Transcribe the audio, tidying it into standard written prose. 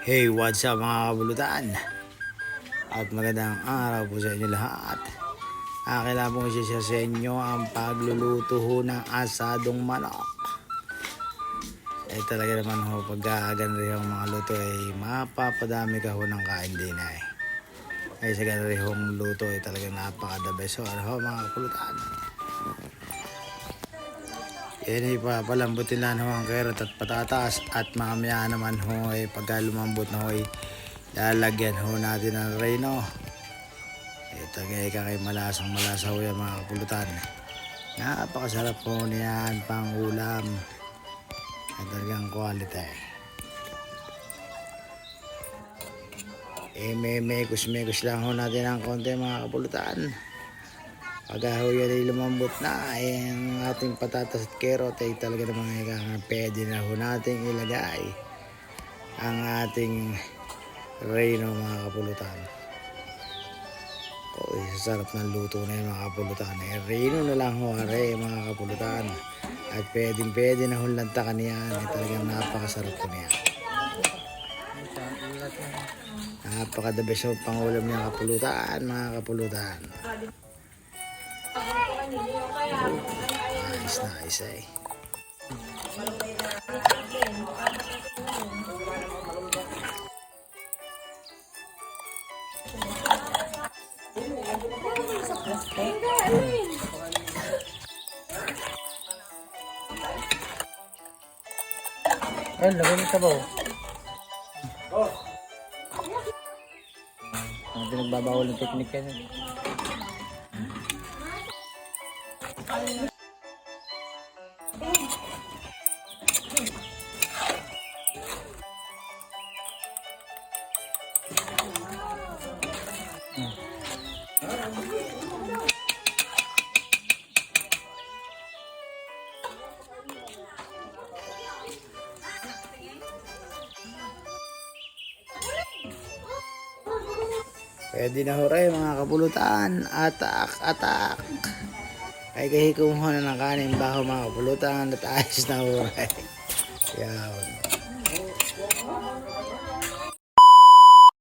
Hey, what's up mga kabulutan? At magandang araw po sa inyo lahat. Kailangan pong i-share sa inyo ang pagluluto ho ng asadong manok. Talaga naman ho, pagkagan rin ang mga luto mapapadami ka ho ng kain din sa ganun rin hong luto talagang napaka-the best ho. Ano ho mga kabulutan? Yan papalambutin lang ho ang carrot at patatas at mamaya naman ho pagka lumambot na ho lalagyan ho natin ng reno. Tagay ka kay malasang malasa ho yan mga kapulutan. Napakasarap ho niyan pang ulam. Talagang quality. Mekos lang ho natin ang konti mga kapulutan. Pagka ho yan lumambot na ang ating patatas at carrot talaga naman pwede na ho nating ilagay ang ating reno mga kapulutan. Sarap ng luto na yung mga kapulutan. Reno na lang ho mga kapulutan. At pwede na ho lantakan yan. Talagang napakasarap po niya. Napaka-the best ho pangulam niya kapulutan mga kapulutan. Nice Ayun, lagay mo sabaw. Pinagbabawal ng teknik yan. Pwede na ho mga kapulutan. Atak. Ay kumuha na ng kanin baho mga kapulutan at ayos na ho Yan.